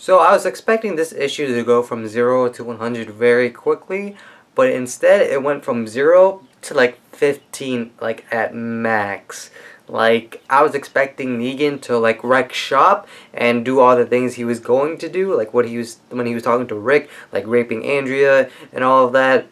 So I was expecting this issue to go from 0 to 100 very quickly, but instead it went from 0 to like 15, like at max. Like, I was expecting Negan to like wreck shop and do all the things he was going to do, like what he was when he was talking to Rick, like raping Andrea and all of that,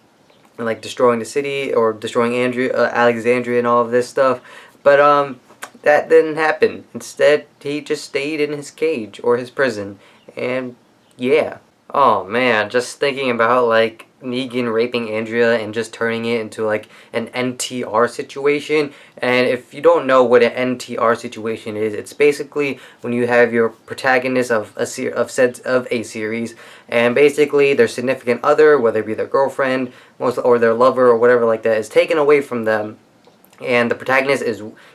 and like destroying the city or destroying Alexandria and all of this stuff. But that didn't happen. Instead, he just stayed in his cage or his prison, and yeah. Oh man, just thinking about like Negan raping Andrea and just turning it into like an NTR situation. And if you don't know what an NTR situation is, it's basically when you have your protagonist of a series, and basically their significant other, whether it be their girlfriend, or their lover or whatever like that, is taken away from them, and the protagonist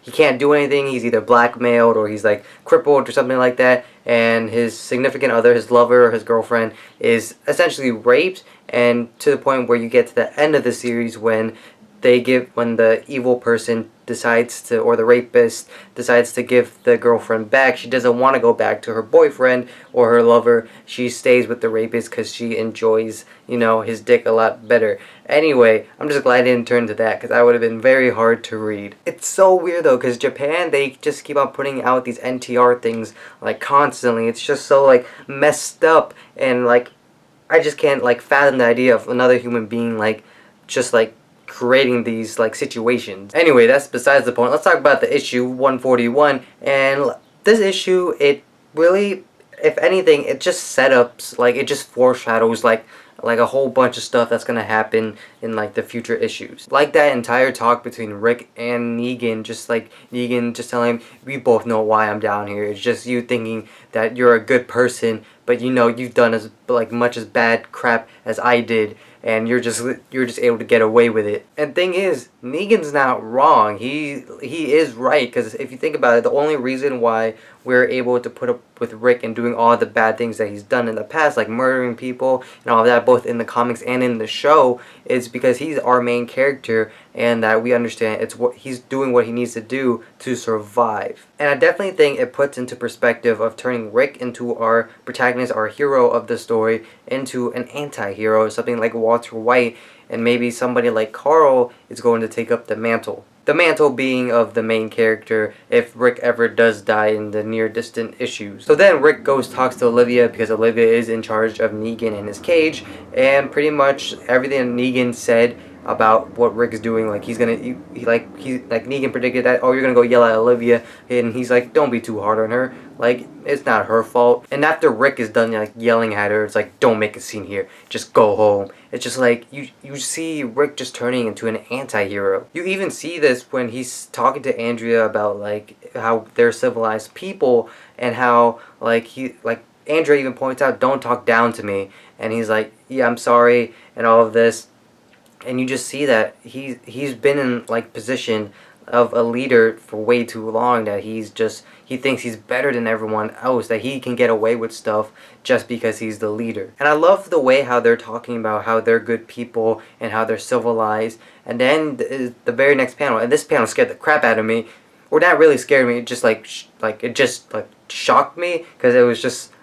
he can't do anything. He's either blackmailed or he's like crippled or something like that, and his significant other, his lover or his girlfriend, is essentially raped, and to the point where you get to the end of the series when when the evil person decides to, or the rapist decides to give the girlfriend back. She doesn't want to go back to her boyfriend or her lover. She stays with the rapist because she enjoys, his dick a lot better. Anyway, I'm just glad I didn't turn to that, because that would have been very hard to read. It's so weird though, because Japan, they just keep on putting out these NTR things like constantly. It's just so like messed up, and like I just can't like fathom the idea of another human being like just like creating these like situations. Anyway, that's besides the point. Let's talk about the issue 141. And this issue, it really, if anything, it just setups, like it just foreshadows like a whole bunch of stuff that's gonna happen in like the future issues. Like that entire talk between Rick and Negan, just like Negan just telling him, we both know why I'm down here. It's just you thinking that you're a good person, but you've done as like much as bad crap as I did, and you're just able to get away with it. And thing is, Negan's not wrong. He is right, because if you think about it, the only reason why we're able to put up with Rick and doing all the bad things that he's done in the past, like murdering people and all of that, both in the comics and in the show, is because he's our main character, and that we understand it's what he's doing, what he needs to do to survive. And I definitely think it puts into perspective of turning Rick into our protagonist, our hero of the story, into an anti-hero, something like Walter White, and maybe somebody like Carl is going to take up the mantle. The mantle being of the main character if Rick ever does die in the near distant issues. So then Rick talks to Olivia, because Olivia is in charge of Negan in his cage, and pretty much everything Negan said about what Rick's doing, like Negan predicted that, oh, you're gonna go yell at Olivia, and he's like, don't be too hard on her, like it's not her fault. And after Rick is done like yelling at her, it's like, don't make a scene here, just go home. It's just like you see Rick just turning into an anti-hero. You even see this when he's talking to Andrea about like how they're civilized people, and how like Andrea even points out, don't talk down to me, and he's like, yeah, I'm sorry, and all of this. And you just see that he's been in like position of a leader for way too long, that he thinks he's better than everyone else, that he can get away with stuff just because he's the leader. And I love the way how they're talking about how they're good people and how they're civilized. And then the very next panel, and this panel scared the crap out of me, or not really scared me, it just it just shocked me, because it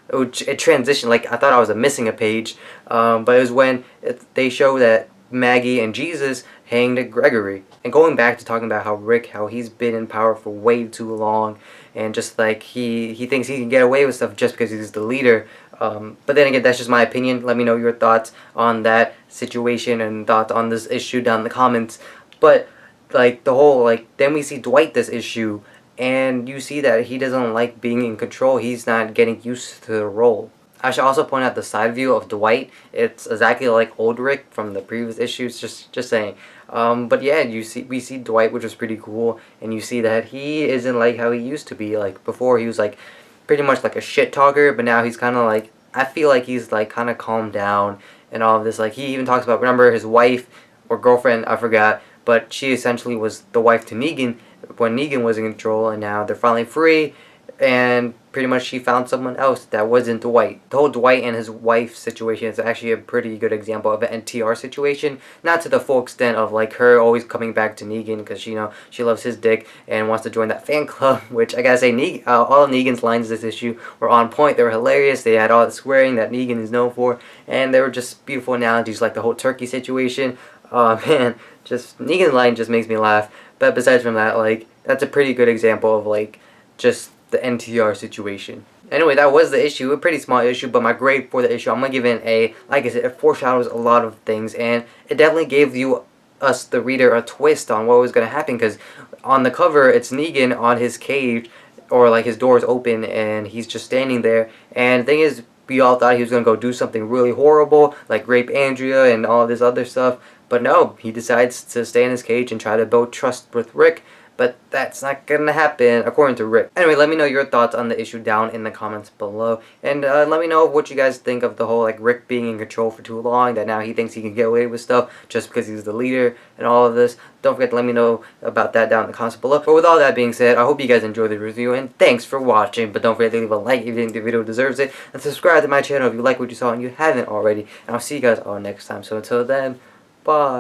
transitioned, like I thought I was missing a page, but it was when they show that Maggie and Jesus hanged Gregory. And going back to talking about how Rick, how he's been in power for way too long, and just like he thinks he can get away with stuff just because he's the leader. But then again, that's just my opinion. Let me know your thoughts on that situation and thoughts on this issue down in the comments. But like the whole, like, then we see Dwight this issue, and you see that he doesn't like being in control. He's not getting used to the role. I should also point out the side view of Dwight. It's exactly like old Rick from the previous issues. Just saying. But yeah, we see Dwight, which was pretty cool, and you see that he isn't like how he used to be. Like before, he was like pretty much like a shit talker, but now he's kind of like, I feel like he's like kind of calmed down and all of this. Like he even talks about, remember his wife or girlfriend, I forgot, but she essentially was the wife to Negan when Negan was in control, and now they're finally free. And pretty much she found someone else that wasn't Dwight. The whole Dwight and his wife situation is actually a pretty good example of an NTR situation. Not to the full extent of like her always coming back to Negan because she loves his dick and wants to join that fan club. Which I gotta say, all of Negan's lines this issue were on point. They were hilarious. They had all the swearing that Negan is known for, and they were just beautiful analogies like the whole turkey situation. Oh man, just Negan's line just makes me laugh. But besides from that, like that's a pretty good example of like just the NTR situation. Anyway, that was the issue, a pretty small issue, but my grade for the issue, I'm going to give it an A. Like I said, it foreshadows a lot of things, and it definitely gave us, the reader, a twist on what was going to happen, because on the cover, it's Negan on his cage, or like his door is open, and he's just standing there, and the thing is, we all thought he was going to go do something really horrible, like rape Andrea and all this other stuff, but no, he decides to stay in his cage and try to build trust with Rick. But that's not gonna happen, according to Rick. Anyway, let me know your thoughts on the issue down in the comments below. And let me know what you guys think of the whole, like, Rick being in control for too long, that now he thinks he can get away with stuff just because he's the leader and all of this. Don't forget to let me know about that down in the comments below. But with all that being said, I hope you guys enjoyed the review, and thanks for watching. But don't forget to leave a like if you think the video deserves it, and subscribe to my channel if you like what you saw and you haven't already. And I'll see you guys all next time. So until then, bye.